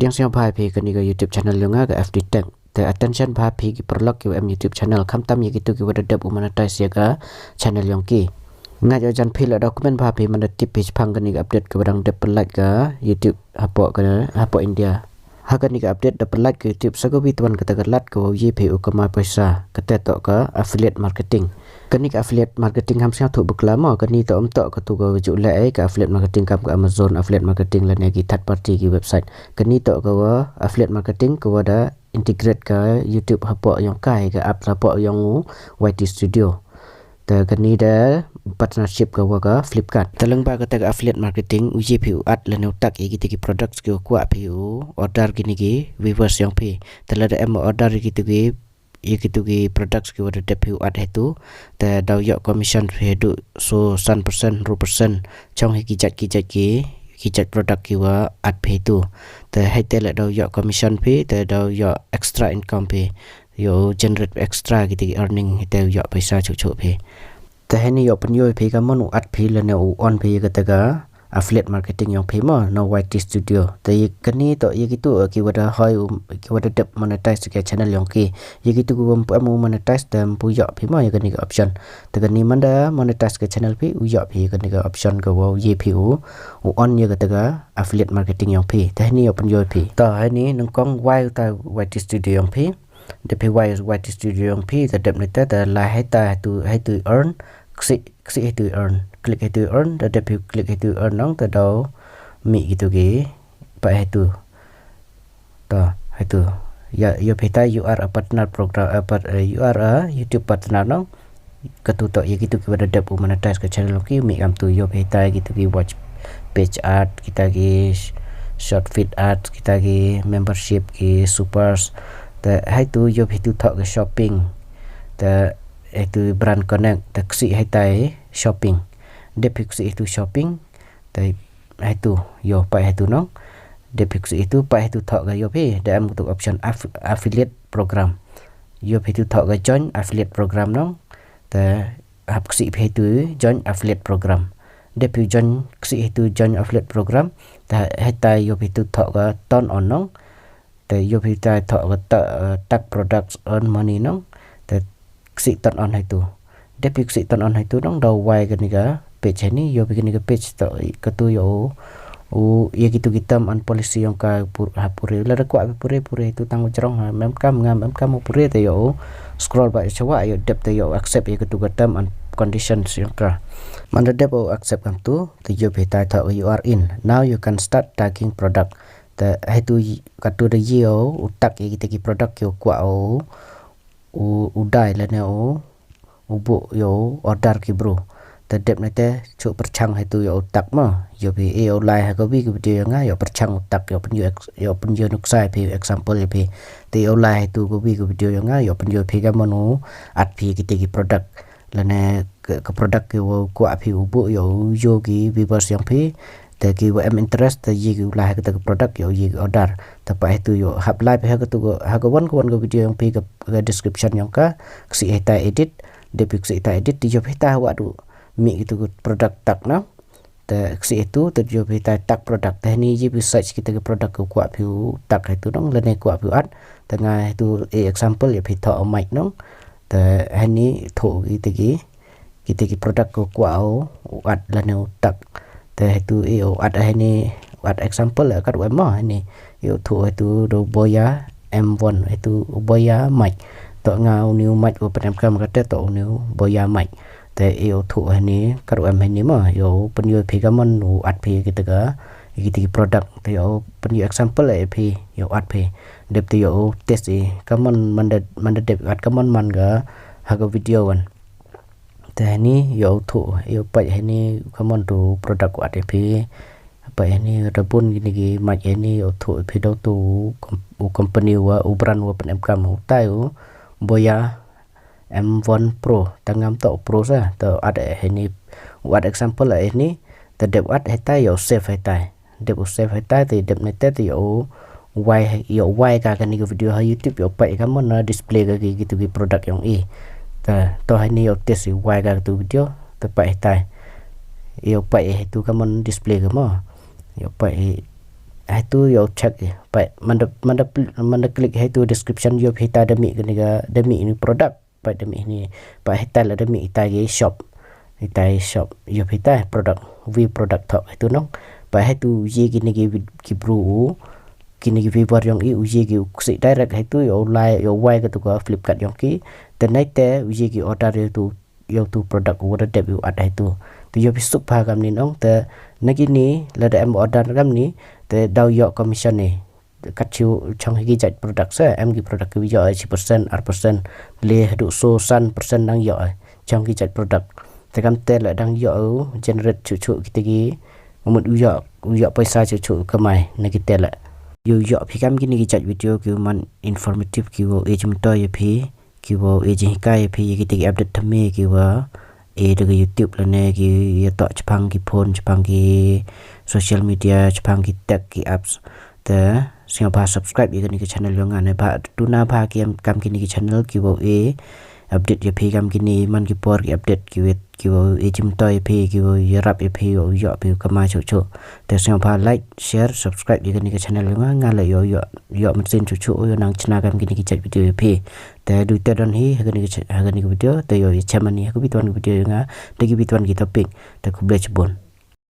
Kadiang siang bhai phi kani ga YouTube channel lunga ga FD Tech. The attention bhai phi ki perlok ki YouTube channel kham tam ye gitu ki wada dab monetize ya ga channel yang ki. Nga jo jan phi la document bhai phi mana tip page phang kani ga update ka wadang dab like ga YouTube hapo India. Hakan ni ga update dab like ke YouTube sagobi tuan kata ga lat ko ye phi ukama paisa kata tok ka affiliate marketing. Kani ka affiliate marketing ham siang thu buklama kani to tok ka tu ga ju la ka affiliate marketing kam ka Amazon affiliate marketing la ne ki third party ki website kani to ka affiliate marketing ko wada integrate ka YouTube hapo yang kai ka app hapo yang YT Studio ta kani da partnership ka wa ka Flipkart talang ba ka ta affiliate marketing uji phi at la ne tak ki ki products ki ko phi order kini ki viewers yang phi tala da em order ki tu ki products ki wada depth at hetu ta daw yo commission hedu so 100% 2% chong hi ki jat product ki wa at phe tu ta hete la daw yo commission phe ta daw yo extra income phe yo generate extra ki earning hete yo paisa chu phe ta heni yo pan yo phe ka mon at phe la ne on phe ka ta ga affiliate marketing yang phe mo no YT Studio ta ye kani to ye gitu ki wada hoi ki wada dep monetize ke channel yang ki ye gitu ko mu monetize dam pu yo phe mo ye kani ka option ta kani manda monetize ke channel phe u yo phe kani ka option ko wo ye phe u on ye ka ta ga affiliate marketing yang phe ta heni yo pan yo phe ta heni nang kong wai ta YT Studio yang phe de phe wai YT Studio yang phe ta dep ne ta la hai tu earn click to earn click to earn da dep click to earn nong ta do mi gitu ki pa itu ta itu ya yo peta you are a partner program you are a YouTube partner nong ketutok ya gitu ki pada dep monetize ke channel ki mi am tu yo peta gitu ki watch page ad kita ki short feed ads kita ki membership ki supers ta hai tu yo pitu thok ke shopping ta itu brand connect taksi hai tai shopping depiksi itu shopping tai itu yo pa itu no depiksi itu pa itu thok ga yo pe da am untuk option affiliate program yo pe itu thok ga join affiliate program no ta hapksi pe itu join affiliate program depi join ksi itu join affiliate program ta hai tai yo pe itu thok ga turn on no ta yo pe tai thok ga tag products earn money no ta ksi turn on itu depi ksi turn on itu dong daw wai ga ni ga page ni yo begini ke page to ketu yo ye gitu kita an polisi yang ka pure la ko pure itu tanggu cerong mem kam pure te yo scroll ba chawa yo dep te yo accept ye ketu term and conditions yang ka man dep accept kam tu te yo beta ta you are in now you can start tagging product te itu katu de yo utak ye kita ki product yo kwa udai la ne ubu yo order ki bro ta dep na te chu perchang hai tu yo tak ma yo bi e online ha ko bi ku video nga yo perchang tak yo pen yo nuk sai pi example yo pi te online tu ko bi ku video nga yo pen yo pi ga monu at pi ki product la ne ka product yo ko api ubu yo ki viewers yang pi te ki wa em interest te yi ku la ha ka product yo yi order ta pa tu yo hap live ha ka tu ha ko wan ko video yang pi ka description yang ka si eta edit depiksi eta edit di yo peta wa du mi gitu produk tak na ta ksi itu tu jo peta tak produk ta ni ji research kita ke produk ku kwa piu tak itu dong lene kwa piu at tengah itu example ya peta mic dong ta hani tho kita ki produk ku kwa at lene tak ta itu at hani at example la kat wa ma ni yo tho itu do boya M1 itu boya mic to ngau new mic của bên em cam cái to new boya mic te yêu thu hani karu em hani ma yo penyu phi gamon u at phi kita product te yo penyu example e phi yo at phi dep te yo test e gamon manda dep at gamon man ga ha ga video wan te hani yo thu yo pa hani gamon tu product at phi pa hani rabun gini gi mic hani yo thu phi do tu company wa u brand wa pen em cam u tai u boya M1 Pro tangam to Pro sa to ada ini what example lah ini the dep at heta yo save heta dep save heta te dep nete te yo why ka kan ni video ha YouTube yo pa ka mon na display ka gitu ki product yang ta to ini yo test why ka tu video te pa heta yo pa itu ka mon display ka mo yo pa itu yo check ya pa manda klik itu description yo hita demi ini produk pa demi ini pa hita la demi ita shop yo hita produk product thok itu nong pa itu ye gini ki bro kini ki viber yang uji ki si direct itu yo like yo wai ke tu ka Flipkart yang ki tenai te uji ki order itu yo tu produk order debut ada itu tu yo bisuk pa kam ni nong te nagini la da em order kam ni te dau yo commission ni kat chiu chong hi jat product sa em ki product ki yo 10% le du so san persen dang yo chong ki jat product te kam te la dang yo generate chu kita ki mut yo paisa chu kamai na ki te la yo phi kam kini ki chat video ki man informative ki wo ejum to ye phi ki wo ejing ka ye phi ki ti update thame ki wa de YouTube la ne ki ye to chpang ki phone chpang ki social media chpang ki tech ki apps te sing ba subscribe ye ni ki channel yo ngane ba tu na ba ki kam kini ki channel ki wo update ye phi kam kini man ki por ki update ki wo ejum to ye phi ki wo ye rap ye phi yo phi kama chu te sing ba like share subscribe ye ni ki channel yo ngale yo man sin chu yo nang chna kam kini ki chat video ye phi te du te don hi ni ki video te yo chamani ko bitwan video nga te ki bitwan ki topic te ku blech bon